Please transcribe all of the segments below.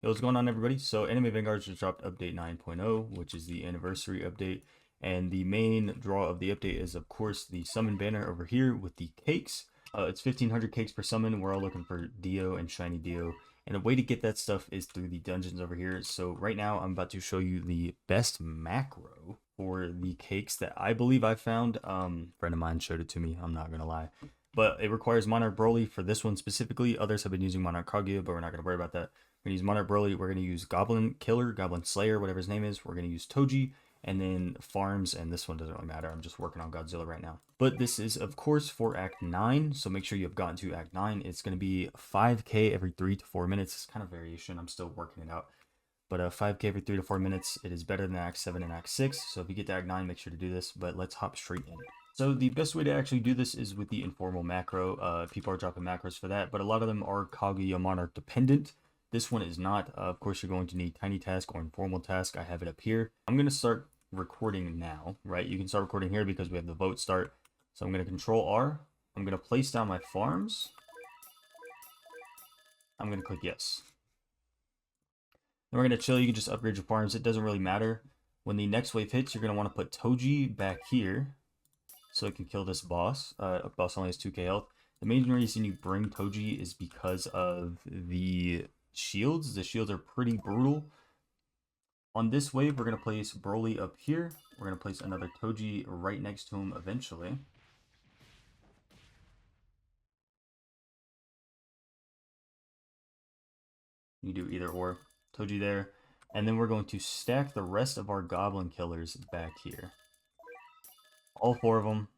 Yo, what's going on, everybody? So Anime Vanguards just dropped update 9.0, which is the anniversary update, and the main draw of the update is, of course, the summon banner over here with the cakes. It's 1500 cakes per summon. We're all looking for Dio and shiny Dio, and the way to get that stuff is through the dungeons over here. So right now I'm about to show you the best macro for the cakes that I believe I found. Friend of mine showed it to me, I'm not gonna lie, but it requires Monarch Broly for this one specifically. Others have been using Monarch Kaguya, but we're not gonna worry about that. We're going to use Monarch Broly. We're going to use Goblin Killer, Goblin Slayer, whatever his name is. We're going to use Toji, and then Farms, and this one doesn't really matter. I'm just working on Godzilla right now. But this is, of course, for Act 9, so make sure you have gotten to Act 9. It's going to be 5k every 3 to 4 minutes. It's kind of variation. I'm still working it out. But 5k every 3 to 4 minutes. It is better than Act 7 and Act 6, so if you get to Act 9, make sure to do this. But let's hop straight in. So the best way to actually do this is with the informal macro. People are dropping macros for that, but a lot of them are Kaguya Monarch dependent. This one is not. Of course, you're going to need Tiny Task or Informal Task. I have it up here. I'm going to start recording now, right? You can start recording here because we have the vote start. So I'm going to Control R. I'm going to place down my farms. I'm going to click yes. Then we're going to chill. You can just upgrade your farms. It doesn't really matter. When the next wave hits, you're going to want to put Toji back here so it can kill this boss. Boss only has 2k health. The main reason you bring Toji is because of the shields. The shields are pretty brutal. On this wave, we're going to place Broly up here. We're going to place another Toji right next to him eventually. You do either or. Toji there. And then we're going to stack the rest of our Goblin Killers back here. All 4 of them.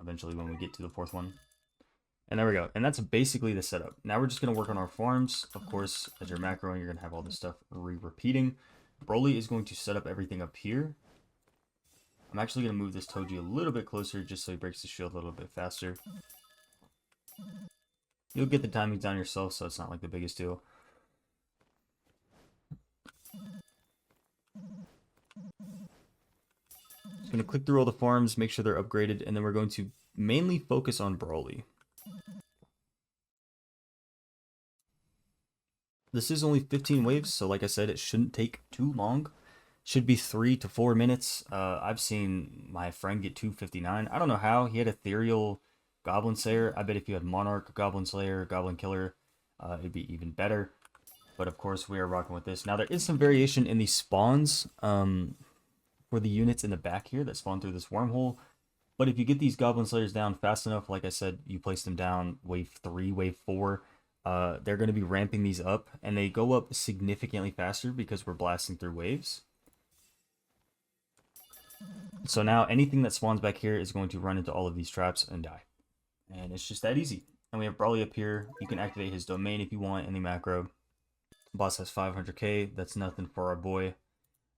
Eventually when we get to the 4th one. And there we go. And that's basically the setup. Now we're just going to work on our farms. Of course, as you're macroing, you're going to have all this stuff repeating. Broly is going to set up everything up here. I'm actually going to move this Toji a little bit closer just so he breaks the shield a little bit faster. You'll get the timings down yourself, so it's not like the biggest deal. Just going to click through all the farms, make sure they're upgraded, and then we're going to mainly focus on Broly. This is only 15 waves, so like I said, it shouldn't take too long. Should be 3 to 4 minutes. I've seen my friend get 259. I don't know how. He had Ethereal Goblin Slayer. I bet if you had Monarch Goblin Slayer, Goblin Killer, it'd be even better. But of course, we are rocking with this. Now, there is some variation in the spawns for the units in the back here that spawn through this wormhole. But if you get these Goblin Slayers down fast enough, like I said, you place them down wave 3, wave 4, they're going to be ramping these up, and they go up significantly faster because we're blasting through waves. So now anything that spawns back here is going to run into all of these traps and die. And it's just that easy. And we have Broly up here. You can activate his domain if you want in the macro. Boss has 500k. That's nothing for our boy.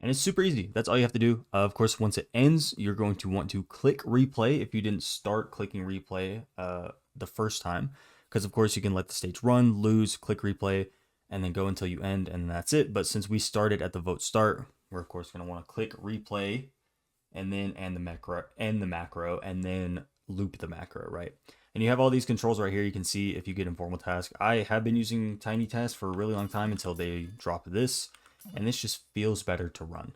And it's super easy. That's all you have to do. Of course, once it ends, you're going to want to click replay if you didn't start clicking replay the first time. Because, of course, you can let the stage run, lose, click replay, and then go until you end, and that's it. But since we started at the vote start, we're, of course, going to want to click replay and then end the macro, and then loop the macro, right? And you have all these controls right here. You can see if you get informal task. I have been using Tiny Task for a really long time until they drop this, and this just feels better to run.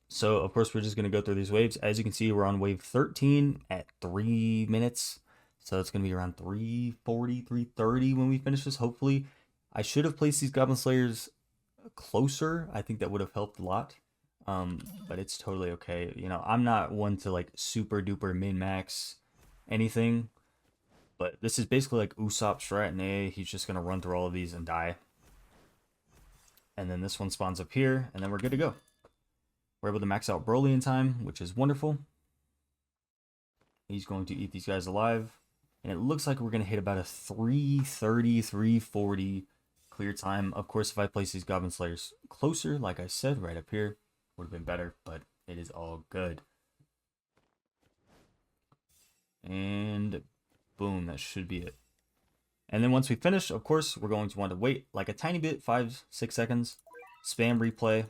So, of course, we're just going to go through these waves. As you can see, we're on wave 13 at 3 minutes. So it's going to be around 340, 330 when we finish this, hopefully. I should have placed these Goblin Slayers closer. I think that would have helped a lot. But it's totally okay. You know, I'm not one to like super duper min-max anything. But this is basically like Usopp strat in A. He's just going to run through all of these and die. And then this one spawns up here, and then we're good to go. We're able to max out Broly in time, which is wonderful. He's going to eat these guys alive. And it looks like we're going to hit about a 330, 340 clear time. Of course, if I place these Goblin Slayers closer, like I said, right up here, would have been better, but it is all good. And boom, that should be it. And then once we finish, of course, we're going to want to wait like a tiny bit, 5-6 seconds, spam replay,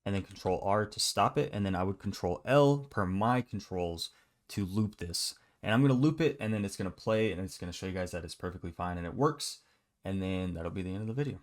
and then Control R to stop it. And then I would Control L per my controls to loop this. And I'm going to loop it, and then it's going to play, and it's going to show you guys that it's perfectly fine and it works. And then that'll be the end of the video.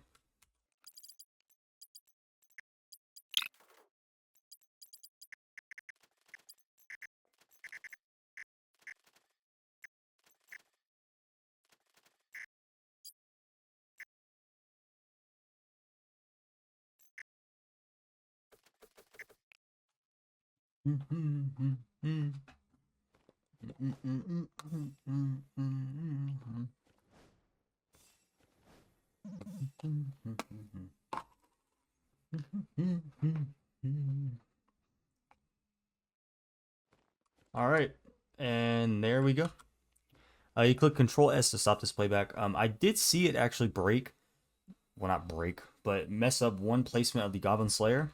All right, and there we go. You click Control S to stop this playback. I did see it actually break. Well, not break, but mess up one placement of the Goblin Slayer.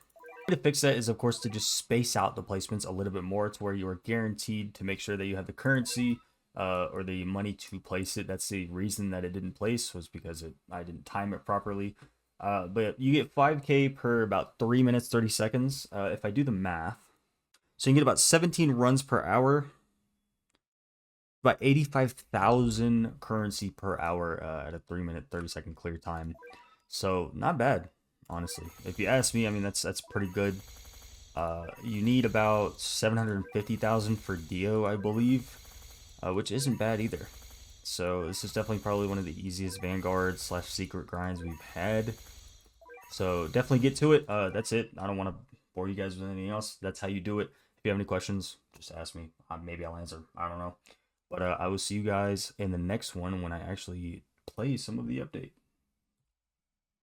The way to fix that is, of course, to just space out the placements a little bit more to where you are guaranteed to make sure that you have the currency or the money to place it. That's the reason that it didn't place, was because I didn't time it properly. But you get 5K per about 3 minutes, 30 seconds. If I do the math, so you can get about 17 runs per hour, about 85,000 currency per hour at a 3 minute, 30 second clear time. So not bad, honestly. If you ask me, I mean, that's pretty good. You need about 750,000 for Dio, I believe, which isn't bad either. So this is definitely probably one of the easiest Vanguard / secret grinds we've had. So definitely get to it. That's it. I don't want to bore you guys with anything else. That's how you do it. If you have any questions, just ask me. Maybe I'll answer. I don't know. But I will see you guys in the next one when I actually play some of the update.